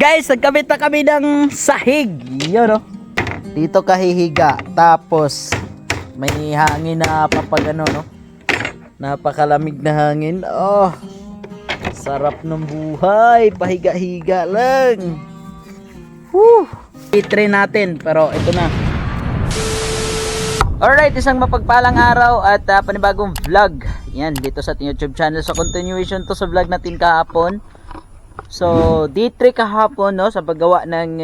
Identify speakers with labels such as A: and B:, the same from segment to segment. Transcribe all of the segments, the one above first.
A: Guys, nagkabit na kami ng sahig. Yun, no? Dito kahihiga. Tapos, may hangin na papagano, no? Napakalamig na hangin. Oh, sarap ng buhay. Pahiga-higa lang. Woo! I-try natin, pero ito na. Alright, isang mapagpalang araw at panibagong vlog. Yan, dito sa ating YouTube channel. So, continuation to sa vlog natin kahapon. So, day 3 kahapon, no, sa paggawa ng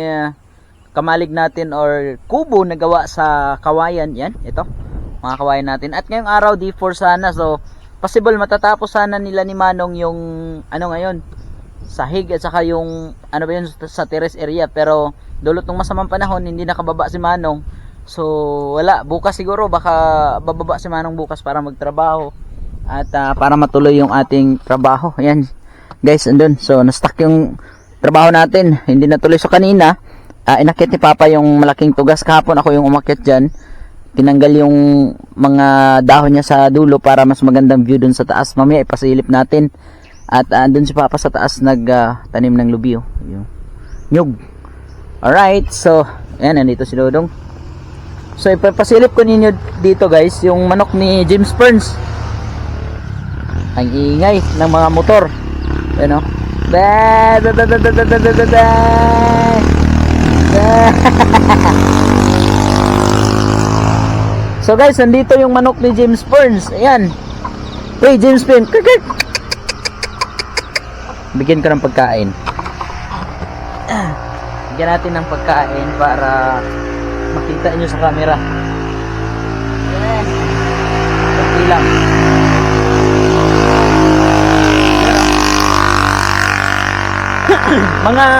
A: kamalig natin or kubo na gawa sa kawayan. Yan, ito, mga kawayan natin. At ngayong araw, day 4 sana. So, possible matatapos sana nila ni Manong yung, ano ngayon, sahig at saka yung, ano ba yun, sa terrace area. Pero, dulot ng masamang panahon, hindi nakababa si Manong. So, wala. Bukas siguro, baka bababa si Manong bukas para magtrabaho. At para matuloy yung ating trabaho. Ayan. Guys, andun. So, na-stuck yung trabaho natin. Hindi natuloy. So, kanina, inakyat ni Papa yung malaking tugas. Kahapon ako yung umakyat dyan. Tinanggal yung mga dahon niya sa dulo para mas magandang view dun sa taas. Mamaya ipasilip natin. At andun si Papa sa taas nagtanim ng lubyo. Yung nyug. Alright. So, ayan. Nandito si Dodong. So, ipapasilip ko ninyo dito, guys. Yung manok ni James Burns. Ang ingay ng mga motor. Ano? So guys, nandito yung manok ni James Burns. Ayan. Hey, James Burns. Bigyan ko ng pagkain. Bigyan natin ng pagkain para makita nyo sa camera. Kunti lang.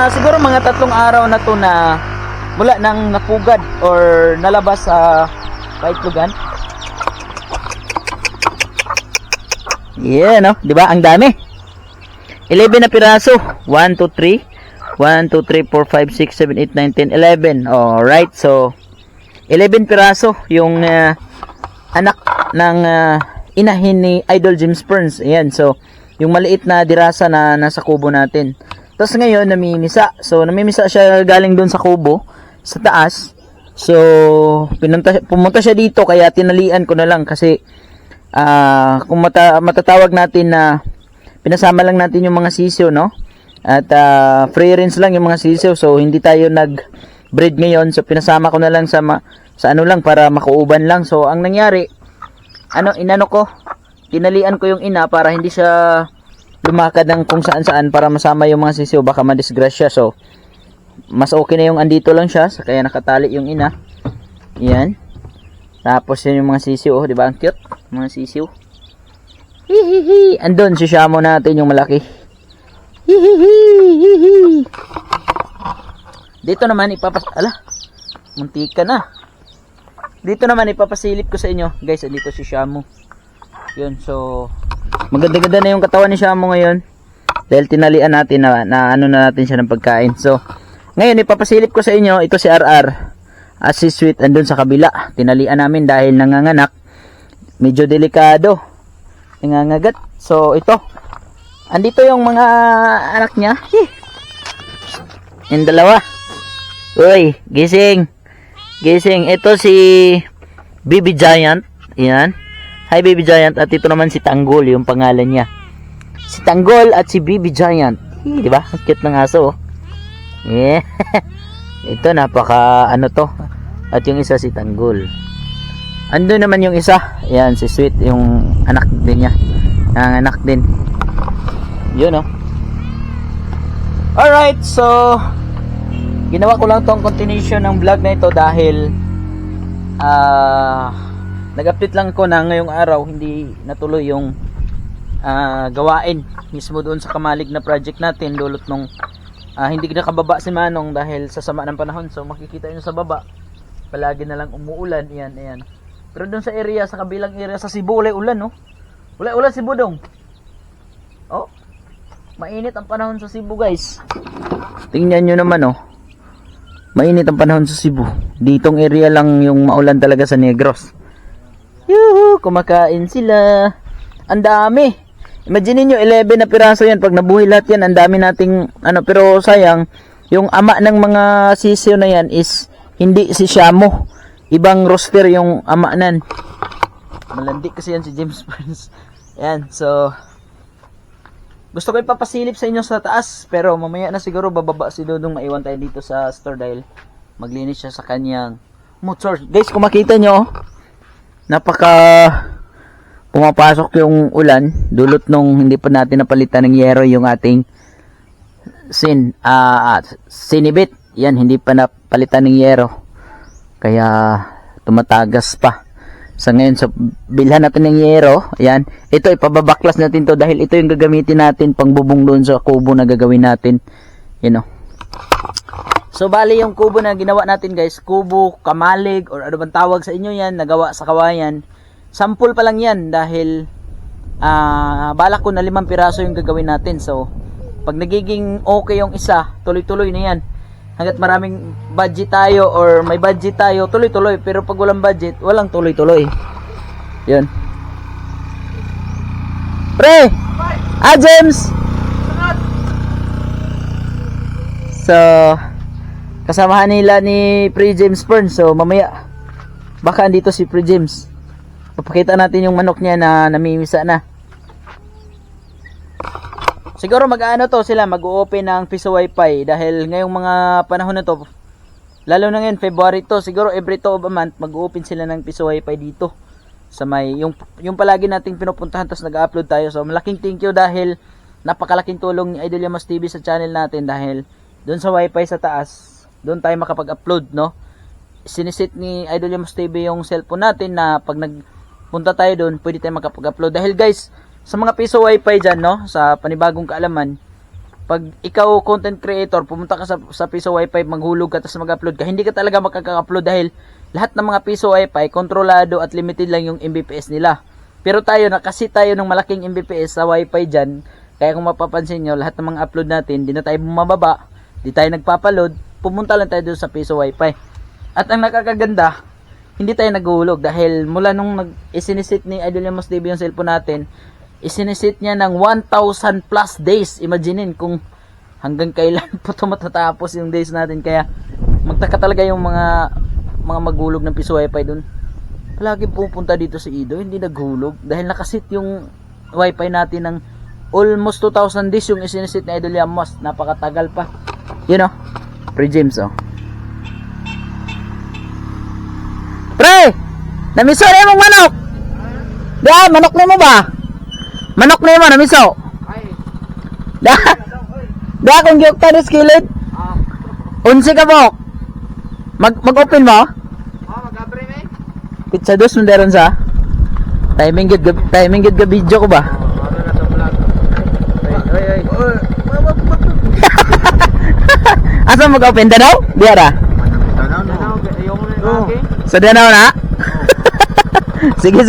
A: Siguro mga 3 araw na to na mula nang napugad or nalabas sa kaitlugan. Yeah, no? 'Di ba? Ang dami. 11 na piraso. 1 2 3 1 2 3 4 5 6 7 8 9 10 11. All right. So 11 piraso yung anak ng inahin ni Idol James Burns. Ayan. So yung maliit na dirasa na nasa kubo natin. Tapos ngayon, namimisa. So, namimisa siya galing doon sa kubo, sa taas. So, pumunta siya dito, kaya tinalian ko na lang kasi kung matatawag natin na pinasama lang natin yung mga sisiyo, no? At free range lang yung mga sisiyo. So, hindi tayo nag-breed ngayon. So, pinasama ko na lang sa ano lang para makauban lang. So, ang nangyari, inano ko, tinalian ko yung ina para hindi siya lumakad ng kung saan para masama yung mga sisiyo, baka madisgrasya. So mas okay na yung andito lang siya, kaya nakatali yung ina. Yan. Tapos yun yung mga sisiyo, di ba? Ang cute, mga sisiyo. Hihihi. Andun si Shamo natin yung malaki. Hihihi. Dito naman muntika na. Dito naman ipapasilip ko sa inyo, guys. Dito si Shamo. Yun, so maganda-ganda na yung katawan ni Shamo ngayon dahil tinalian natin na ano na natin siya ng pagkain. So ngayon ipapasilip ko sa inyo, ito si RR at si Sweet andun sa kabila. Tinalian namin dahil nanganganak, medyo delikado, nangangagat. So ito, andito yung mga anak niya. Yung dalawa. Uy, gising. Ito si Baby Giant. Yan. Hi Baby Giant. At ito naman si Tanggol, yung pangalan niya. Si Tanggol at si Baby Giant. Di ba? Ang cute ng aso. Yeah. Ito napaka to. At yung isa si Tanggol. Ando naman yung isa. Yan si Sweet, yung anak din niya. Ang anak din. Yun, no. Alright, so ginawa ko lang tong continuation ng vlog na ito dahil nag-update lang ko na ngayong araw hindi natuloy yung gawain mismo doon sa kamalig na project natin, dulot nung hindi nakababa si Manong dahil sa sama ng panahon. So makikita nyo sa baba palagi na lang umuulan. Ayan. Pero doon sa area, sa kabilang area sa Cebu, ulay ulan, no? Ulay ulan Cebu dong. Oh, mainit ang panahon sa Cebu, guys. Tingnan nyo naman, oh. Mainit ang panahon sa Cebu. Ditong area lang yung maulan talaga sa Negros. Yuhu, kumakain sila. Ang dami. Imagine niyo 11 na piraso yan. Pag nabuhay lahat yan, ang dami nating pero sayang, yung ama ng mga sisiyo na yan is hindi si Shamo. Ibang roster yung ama nan. Malandi kasi yan si James Burns. Yan, so gusto ko ipapasilip sa inyo sa taas, pero mamaya na siguro bababa si Dudong, maiwan tayo dito sa store dahil maglinis siya sa kanyang motor. Guys, kung makita nyo, napaka pumapasok yung ulan, dulot nung hindi pa natin napalitan ng yero yung ating sinibit. Yan, hindi pa napalitan ng yero. Kaya tumatagas pa. Sa ngayon, so, bilhan natin ng yero. Ayan. Ito, ipababaklas natin to dahil ito yung gagamitin natin pang bubong doon sa kubo na gagawin natin. You know. So, bali yung kubo na ginawa natin guys, kubo, kamalig, or ano bang tawag sa inyo yan, nagawa sa kawayan. Sample pa lang yan dahil balak ko na 5 piraso yung gagawin natin. So, pag nagiging okay yung isa, tuloy-tuloy na yan. Hanggat maraming budget tayo or may budget tayo, tuloy-tuloy. Pero pag walang budget, walang tuloy-tuloy. Yun. Pre! James! So, kasamahan nila ni Pre James Burns. So, mamaya, baka andito si Pre James. Papakita natin yung manok niya na namimisa na. Siguro mag-ano to sila, mag-open ng piso wifi dahil ngayong mga panahon na to, lalo na ngayon February to, siguro every 2 of a month mag-open sila ng piso wifi dito sa may yung palagi nating pinupuntahan, tapos nag-upload tayo. So malaking thank you dahil napakalaking tulong ni Idol Yamas TV sa channel natin dahil doon sa wifi sa taas, doon tayo makapag-upload, no. Sinisit ni Idol Yamas TV yung cellphone natin na pag nagpunta tayo doon, pwede tayo makapag-upload dahil guys, sa mga piso wifi dyan, no, sa panibagong kaalaman, pag ikaw content creator, pumunta ka sa piso wifi, maghulog ka, tapos mag-upload ka, hindi ka talaga makaka-upload dahil lahat ng mga piso wifi, kontrolado at limited lang yung Mbps nila. Pero tayo, nakasi tayo ng malaking Mbps sa wifi dyan, kaya kung mapapansin nyo, lahat ng mga upload natin, di na tayo bumababa, di tayo nagpapaload, pumunta lang tayo doon sa piso wifi. At ang nakakaganda, hindi tayo naghulog dahil mula nung isinisit ni Idol Yamas TV yung cellphone natin, isinisit niya ng 1,000 plus days. Imaginein kung hanggang kailan po ito matatapos yung days natin. Kaya magtaka talaga yung mga maghulog ng piso wifi dun. Palagi pupunta dito si Ido, hindi naghulog dahil nakasit yung wifi natin ng almost 2,000 days yung isinisit na Idol Yamas. Napakatagal pa. You know, Pre James, oh. Pre! Namiso na yung manok! Diyan, manok na mo ba? Manok na mo, namiso. Da kung giyok ta dos kilid. Unsi ka po. Mag-open mo? Mag-abre me. Pizza dos mandaron sa. Timing gid ga video ko ba? Oy. Asa mag-open danaw? Diara. Sa danaw na? Sige.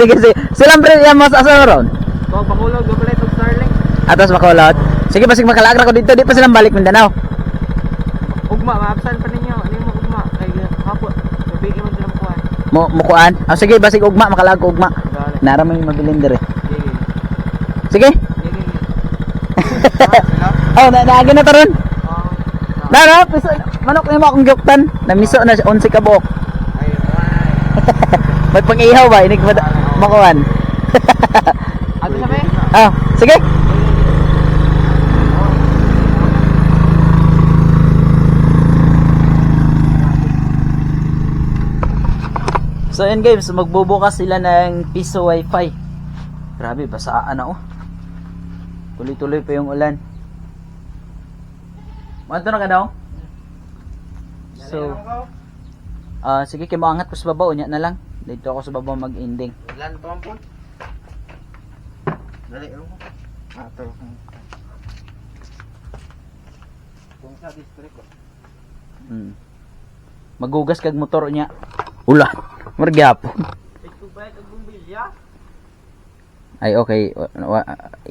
A: Silang pre mas asa ron.
B: Bakulog, gabalay itong Starlink.
A: Atas bakulog. Sige, basig makalagra ko dito. Di pa silang balik Mindanao.
B: Ugma, maabsan pa ninyo. Ano yung ugma? Ay, hapon. Sabihin mo silang kuhan.
A: Mukuan? Sige, basig ugma. Makalag ko ugma. Naramay mabilin dire. Sige. Naagin na taron. Piso. Manok na mo akong gyuktan. Namiso na 11 ka buok. May pang-ihaw ba? Inig makuhan. Sige. So yun guys, magbubukas sila ng piso wifi. Grabe, basaan na oh. Tuloy-tuloy pa yung ulan. Manto na ka daw? So, sige, kaya maangat ko sa babaw, niya na lang. Dito ako sa babaw mag-ending.
B: Ilan to ang po? Dali, ano ko? Ito. Kung sa district ko.
A: Magugas kag motor niya. Ulan. Margyapon. Ay okay.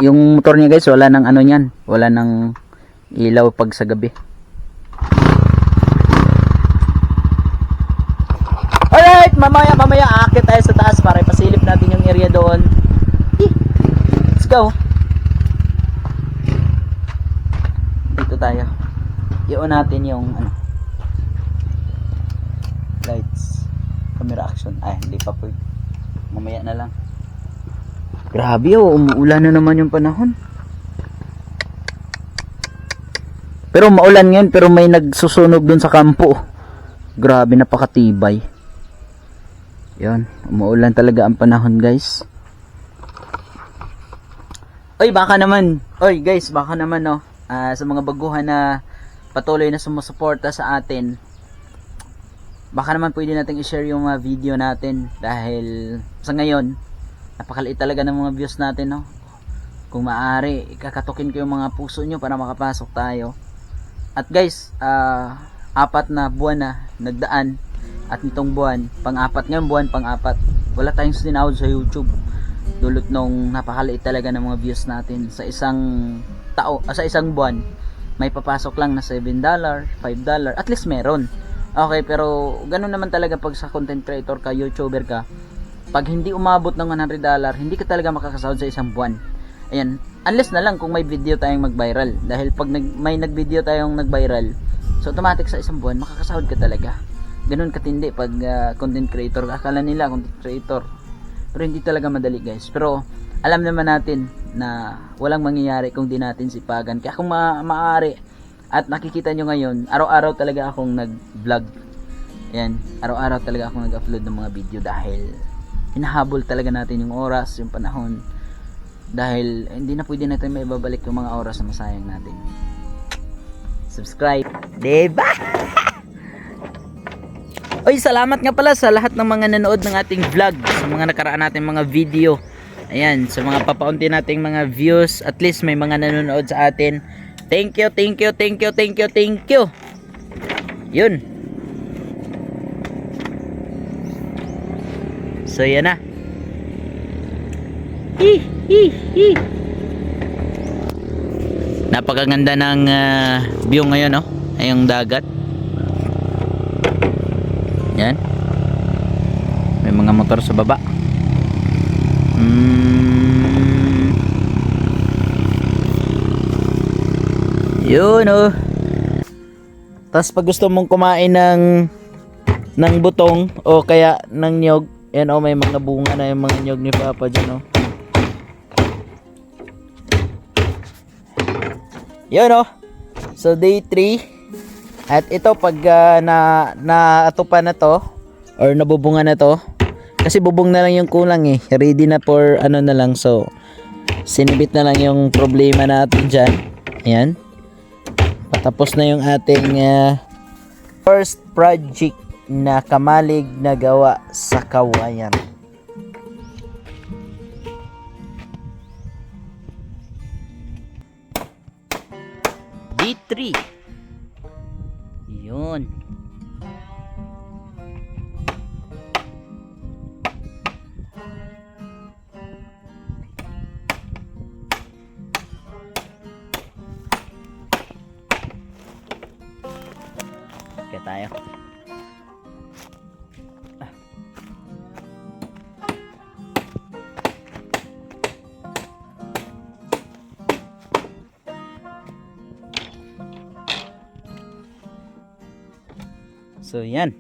A: Yung motor niya guys, wala nang ano niyan. Wala nang ilaw pag sa gabi. Alright, mamaya aakit tayo sa taas para ipasilip natin yung area doon. Let's go. Dito tayo. i-on natin yung ano, lights, camera action. Ay, hindi pa po. Mamaya na lang. Grabe oh, umuulan na naman yung panahon. Pero maulan ngayon, pero may nagsusunog dun sa kampo. Grabe, napakatibay. Yan, umuulan talaga ang panahon, guys. Oy, baka naman. Oy, guys, baka naman no. Sa mga baguhan na patuloy na sumusuporta sa atin. Baka naman pwede nating i-share yung video natin dahil sa ngayon napakaliit talaga ng mga views natin, no. Kung maaari, ikakatukin ko yung mga puso nyo para makapasok tayo. At guys, 4 na buwan na nagdaan at nitong buwan, pang-4 ngayong buwan, pang-4, wala tayong sinahod sa YouTube. Dulot nung napakaliit talaga ng mga views natin sa isang sa isang buwan. May papasok lang na $7, $5, at least meron. Okay, pero ganun naman talaga pag sa content creator ka, YouTuber ka. Pag hindi umabot ng $100, hindi ka talaga makakasahod sa isang buwan. Ayan, unless na lang kung may video tayong mag-viral. Dahil pag may nag-video tayong nag-viral, so automatic sa isang buwan, makakasahod ka talaga. Ganun katindi pag content creator. Akala nila content creator. Pero hindi talaga madali, guys. Pero alam naman natin na walang mangyayari kung di natin sipagan. Kaya kung maaari at nakikita nyo ngayon, araw-araw talaga akong nag-vlog. Ayan, araw-araw talaga akong nag-upload ng mga video dahil hinahabol talaga natin yung oras, yung panahon. Dahil hindi na pwede natin may babalik yung mga oras na masayang natin. Subscribe. Diba? Oy, salamat nga pala sa lahat ng mga nanood ng ating vlog, sa mga nakaraan nating mga video. Ayan, sa mga papaunti nating mga views, at least may mga nanonood sa atin. Thank you, thank you, thank you, thank you, thank you. Yun. So, yan na. Napakaganda ng view ngayon, no? Ay, yung dagat. Yan. May mga motor sa baba. Yun, oh. Tapos pag gusto mong kumain ng butong o kaya ng nyog, yan, oh, may mga bunga na yung mga nyog ni Papa dyan, oh. Yun, oh. So day 3. At ito pag naatupa na to or nabubunga na to, kasi bubong na lang yung kulang eh. Ready na for ano na lang, so sinibit na lang yung problema natin dyan. Ayan. Patapos na yung ating first project na kamalig na gawa sa kawayan. D3. Yun. Kaya tayo. So yan.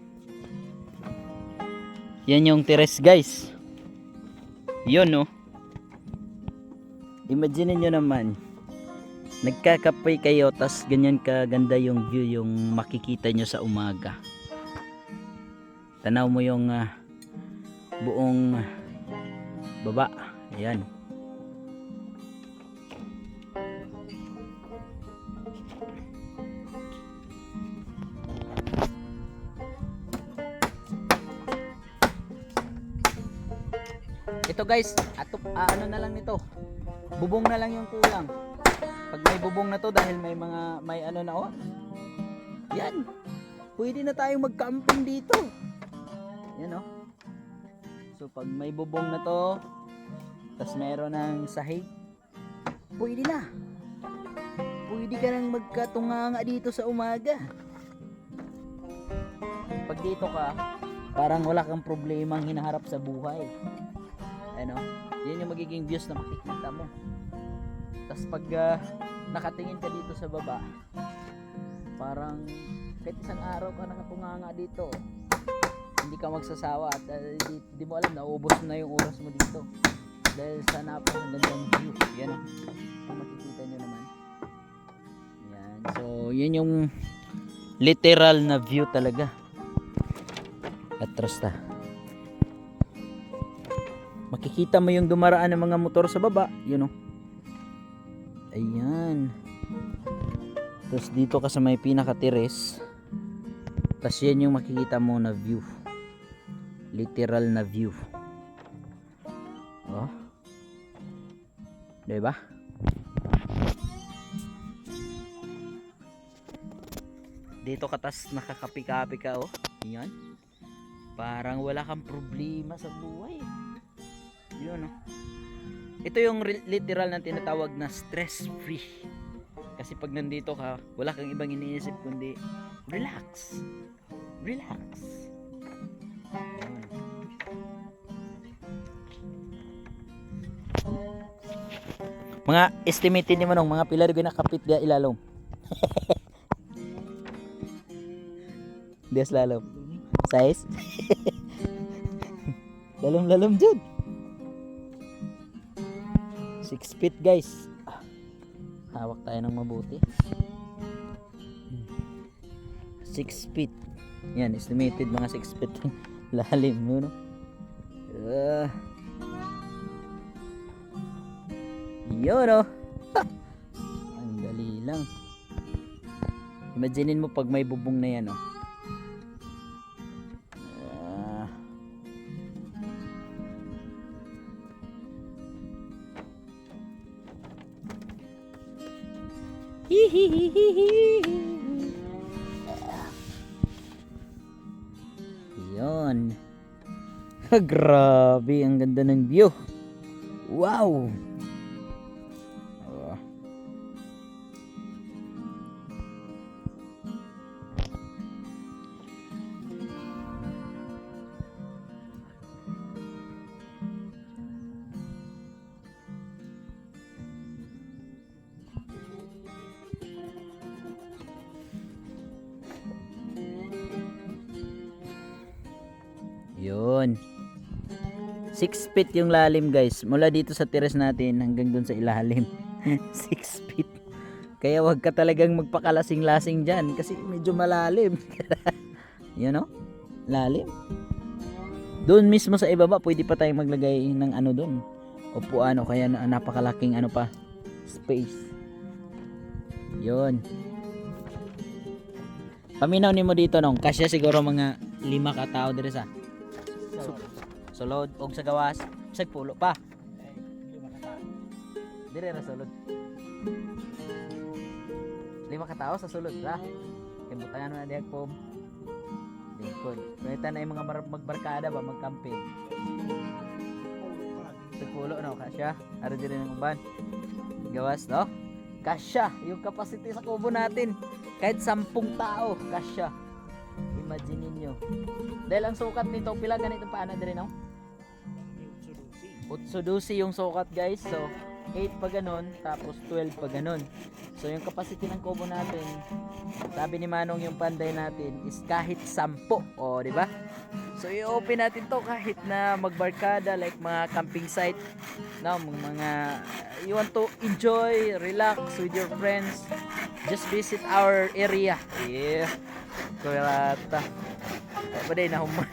A: Yan yung terrace, guys. Yun, no. Imagine nyo naman, nagkakape kayo, tas ganyan kaganda yung view, yung makikita nyo sa umaga. Tanaw mo yung buong baba. Ayan. Ito, guys, ano na lang nito, bubong na lang yung kulang. Pag may bubong na to, dahil may ano na, oh, yan, pwede na tayong mag-camping dito. Yan, oh. So pag may bubong na to, tas meron ng sahig, pwede na. Pwede ka nang magkatunganga dito sa umaga. Pag dito ka, parang wala kang problemang hinaharap sa buhay. Ano, yan yung magiging views na makikita mo. Tapos pag nakatingin ka dito sa baba, parang kahit isang araw ka nakatunganga dito, hindi ka magsasawa at di mo alam, naubos na yung oras mo dito dahil sa napakagandang view. Yan o, kung makikita nyo naman yan. So yun yung literal na view talaga. At trasta, makikita mo yung dumaraan ng mga motor sa baba, yun o. Ayan. Tapos dito ka sa may pinaka-terrace. Tapos yan yung makikita mo na view. Literal na view. Oh. Diba? Dito ka tas nakakapi-kapi ka oh. Yan. Parang wala kang problema sa buhay. Yun oh. Ito yung literal na tinatawag na stress free. Kasi pag nandito ka, wala kang ibang iniisip kundi relax. Relax. Mga estimated ni Manong, mga pilar ko nakapit dia ilalom. Dia slalom. Size. Lalom jud. 6 feet guys. Hawak tayo ng mabuti. 6 feet. Yan, estimated mga 6 feet lalim mo, no? Yun, no? Ang dali lang. Imaginin mo pag may bubong na yan, no? Yun. Grabe, ang ganda ng view. Wow. Yun. 6 feet yung lalim guys. Mula dito sa terrace natin hanggang dun sa ilalim. 6 feet. Kaya wag ka talagang magpakalasing-lasing dyan kasi medyo malalim. You know? Lalim. Doon mismo sa ibaba pwede pa tayong maglagay ng ano doon. Upuan o kaya napakalaking ano pa. Space. Yun. Paminaw ni mo dito nung. Kasya siguro mga 5 katao dito sa sulod og sa gawas sa pulo pa dire ra sulod 5 katao sa sulod ra kay butangan na diag pom dingkod pwede na yung mga magbarkada ba magcamping sa pulo no kasya ara dire ng uban gawas no kasya yung capacity sa kubo natin kahit 10 tao kasya. Imagine niyo. Dahil ang sukat nito pila ganito paana dire no? 8-12 yung sukat guys. So 8 pa ganun tapos 12 pa ganun. So yung capacity ng kubo natin, sabi ni Manong yung panday natin is kahit 10. O di ba? So i-open natin to kahit na magbarkada like mga camping site. No, mga you want to enjoy, relax with your friends. Just visit our area. Yeah. Kurata. Ba din na human.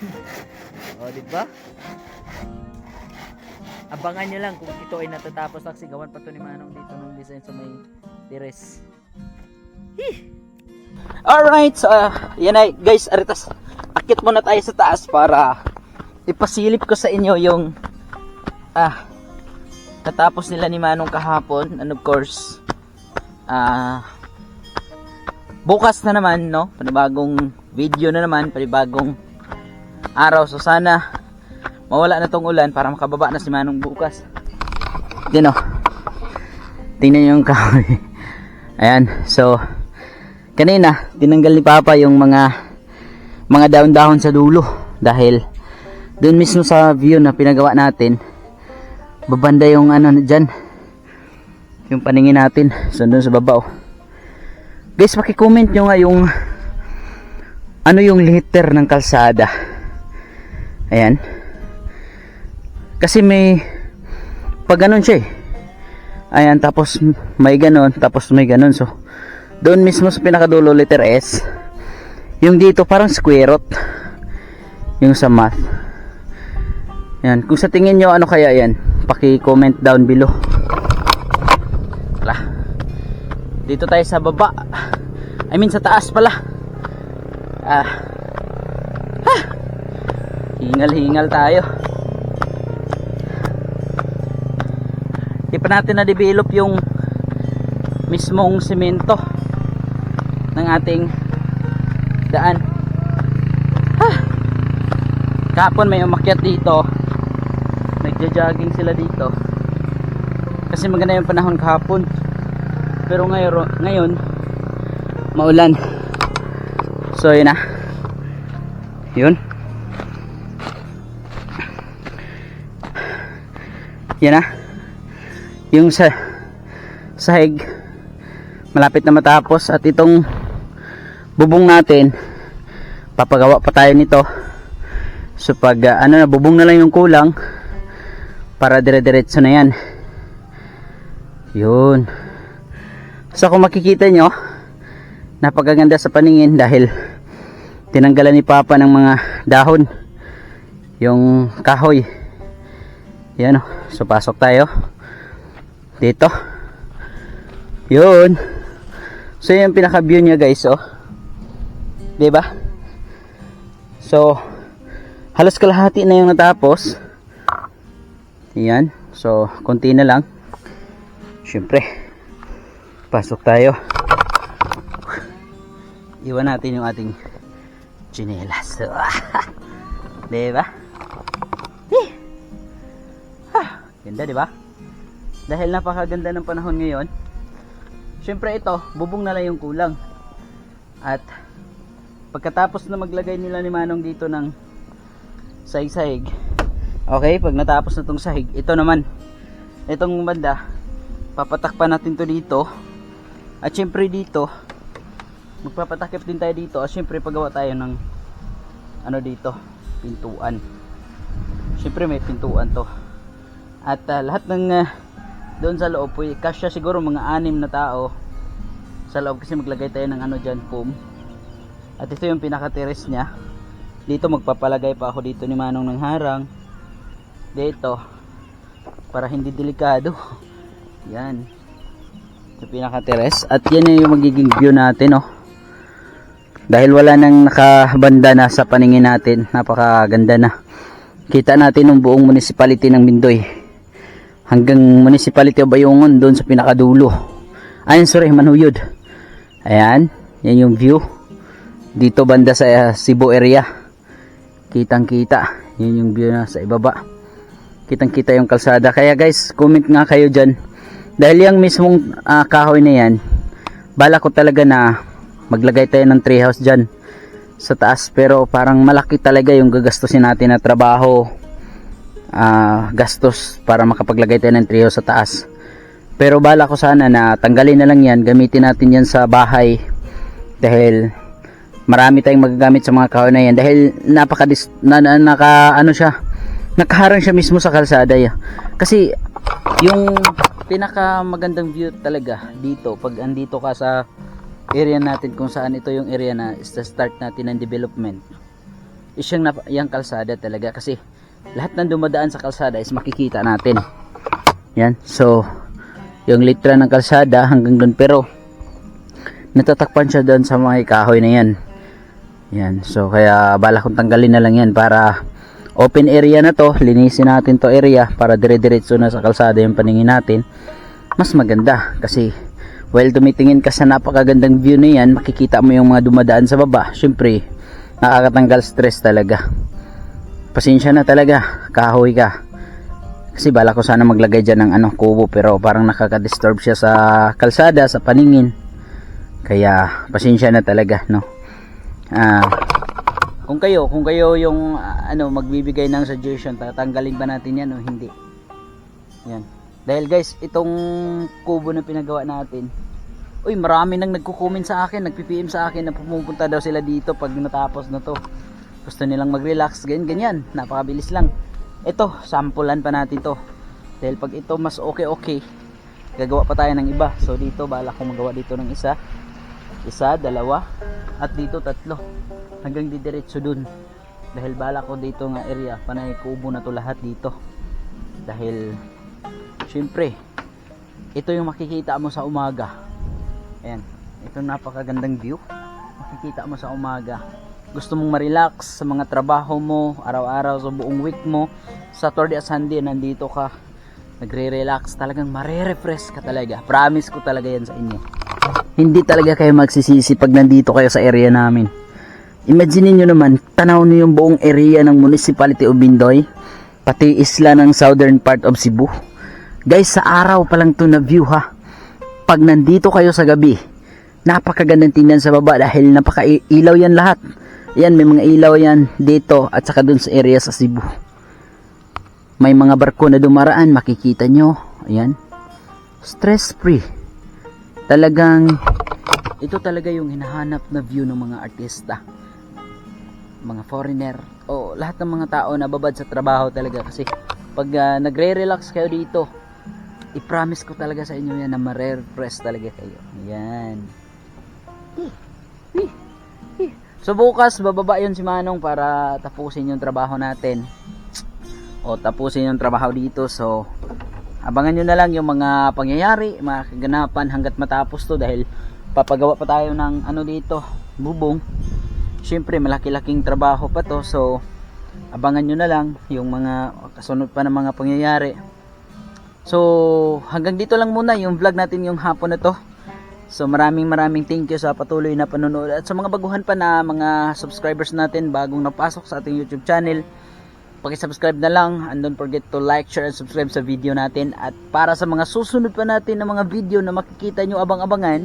A: O di ba? Abangan nyo lang kung ito ay natatapos lang sigawan pa to ni Manong dito ng design sa may terrace. Alright, so yan ay guys, aritas. Akit muna tayo sa taas para ipasilip ko sa inyo yung natapos nila ni Manong kahapon. And of course, bukas na naman, no? Panibagong video na naman, panibagong araw. So sana mawala na tong ulan para makababa na si Manong bukas. Yun o. Tingnan nyo yung kahoy. Ayan. So, kanina, tinanggal ni Papa yung mga dahon-dahon sa dulo. Dahil, doon mismo sa view na pinagawa natin, babanda yung ano dyan. Yung paningin natin. So, doon sa baba o. Guys, paki-comment nyo nga yung ano yung liter ng kalsada. Ayan. Kasi may pag ganun siya eh. Ayan, tapos may ganun, tapos may ganun. So, doon mismo sa pinakadulo, letter S. Yung dito parang square root. Yung sa math. Ayan, kung sa tingin nyo ano kaya yan, paki-comment down below. Wala. Dito tayo sa baba. I mean sa taas pala. Hingal-hingal tayo. Di pa natin na-develop yung mismong semento ng ating daan. Kahapon may umakyat dito. Nagja-jogging sila dito. Kasi maganda yung panahon kahapon. Pero ngayon maulan. So yun na. Yun. Yan na. Yung sahig malapit na matapos at itong bubong natin papagawa pa tayo nito. So pag bubong na lang yung kulang para dire-diretso na yan. Yun. So kung makikita nyo, napakaganda sa paningin dahil tinanggalan ni Papa ng mga dahon, yung kahoy. Yan o. So pasok tayo dito. Yun. So yung pinaka view niya guys, oh. 'Di ba? So halos kalahati na yung natapos. Yan. So konti na lang. Syempre pasok tayo. Iwan natin yung ating tsinelas. So, 'di ba? Ganda, 'di ba? Dahil napakaganda ng panahon ngayon. Syempre ito, bubong na lang yung kulang. At pagkatapos na maglagay nila ni Manong dito ng sahig-sahig. Okay, pag natapos na tong sahig, ito naman, itong banda, papatakpan natin to dito. At syempre dito, magpapatakip din tayo dito. At syempre paggawa tayo ng ano dito, pintuan. Syempre may pintuan to. At lahat ng doon sa loob, kasya siguro mga 6 na tao sa loob kasi maglagay tayo ng ano dyan, foam. At ito yung pinaka-terrace nya. Dito magpapalagay pa ako dito ni Manong ng harang. Dito para hindi delikado. Yan. Ito pinaka-terrace. At yan yung magiging view natin, oh. Dahil wala nang nakabanda na sa paningin natin. Napakaganda na. Kita natin yung buong municipality ng Mindoy. Hanggang municipality of Bayungon doon sa pinakadulo. Ayun, sorry, Manuyod. Ayan, yan yung view. Dito banda sa Cebu area. Kitang kita. Yan yung view na sa ibaba. Kitang kita yung kalsada. Kaya guys, comment nga kayo dyan. Dahil yung mismong kahoy na yan, bala ko talaga na maglagay tayo ng treehouse dyan sa taas. Pero parang malaki talaga yung gagastusin natin na trabaho. Gastos para makapaglagay tayo ng treehouse sa taas. Pero bala ko sana na tanggalin na lang yan, gamitin natin yan sa bahay dahil marami tayong magagamit sa mga kahoy na yan dahil nakaharang siya mismo sa kalsada kasi yung pinaka magandang view talaga dito pag andito ka sa area natin kung saan ito yung area na start natin ng development is yung kalsada talaga kasi lahat ng dumadaan sa kalsada is makikita natin. Yan. So, yung litra ng kalsada hanggang doon pero natatakpan siya doon sa mga kahoy na yan. Yan. So, kaya bala kong tanggalin na lang yan para open area na to. Linisin natin to area para dire-diretso na sa kalsada yung paningin natin. Mas maganda kasi while tumitingin ka sa napakagandang view na yan, makikita mo yung mga dumadaan sa baba. Syempre, nakakatanggal stress talaga. Pasensya na talaga, kahoy ka. Kasi bala ko sana maglagay dyan ng kubo pero parang nakaka-disturb siya sa kalsada, sa paningin. Kaya pasensya na talaga, no. Kung kayo yung magbibigay ng suggestion, tatanggalin ba natin yan o hindi? Yan. Dahil guys, itong kubo na pinagawa natin, Uy, marami nang nagko-comment sa akin, nagpi-PM sa akin na pumupunta daw sila dito pag natapos na to. Gusto nilang mag-relax, ganyan, napakabilis lang. Ito, sampulan pa natin to. Dahil pag ito mas okay, gagawa pa tayo ng iba. So dito, bala kong magawa dito ng isa, dalawa, at dito tatlo. Hanggang didiretso dun. Dahil bala ko dito nga area, panay kubo na to lahat dito. Dahil, syempre, ito yung makikita mo sa umaga. Ayan, ito napakagandang view. Makikita mo sa umaga. Gusto mong ma-relax sa mga trabaho mo, araw-araw sa buong week mo, Saturday at Sunday nandito ka, nagre-relax, talagang mare-refresh ka talaga. Promise ko talaga yan sa inyo. Hindi talaga kayo magsisisi pag nandito kayo sa area namin. Imagine niyo naman, tanaw niyo yung buong area ng Municipality of Bindoy, pati isla ng southern part of Cebu. Guys, sa araw pa lang to na view ha. Pag nandito kayo sa gabi, napakagandang tingnan sa baba dahil napaka-ilaw yan lahat. Yan, may mga ilaw yan dito at saka dun sa area sa Cebu. May mga barko na dumaraan, makikita nyo. Ayan. Stress free. Talagang, ito talaga yung hinahanap na view ng mga artista. Mga foreigner. O lahat ng mga tao na babad sa trabaho talaga. Kasi pag nagre-relax kayo dito, i-promise ko talaga sa inyo yan na ma-refresh talaga kayo. Ayan. So bukas bababa yun si Manong para tapusin yung trabaho natin. O tapusin yung trabaho dito. So abangan nyo na lang yung mga pangyayari, mga kaganapan hanggat matapos to. Dahil papagawa pa tayo ng ano dito, bubong. Syempre malaki-laking trabaho pa to. So abangan nyo na lang yung mga kasunod pa ng mga pangyayari. So hanggang dito lang muna yung vlog natin yung hapon na to. So maraming thank you sa patuloy na panonood. At sa mga baguhan pa na mga subscribers natin bagong napasok sa ating YouTube channel, paki-subscribe na lang and don't forget to like, share and subscribe sa video natin. At para sa mga susunod pa natin na mga video na makikita nyo abang-abangan,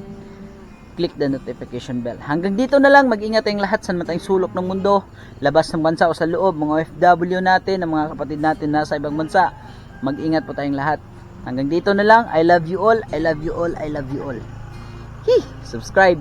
A: click the notification bell. Hanggang dito na lang, mag-ingat tayong lahat sa matayong sulok ng mundo, labas ng bansa o sa loob, mga OFW natin, ang mga kapatid natin na sa ibang bansa. Mag-ingat po tayong lahat. Hanggang dito na lang. I love you all. I love you all. I love you all. Subscribe.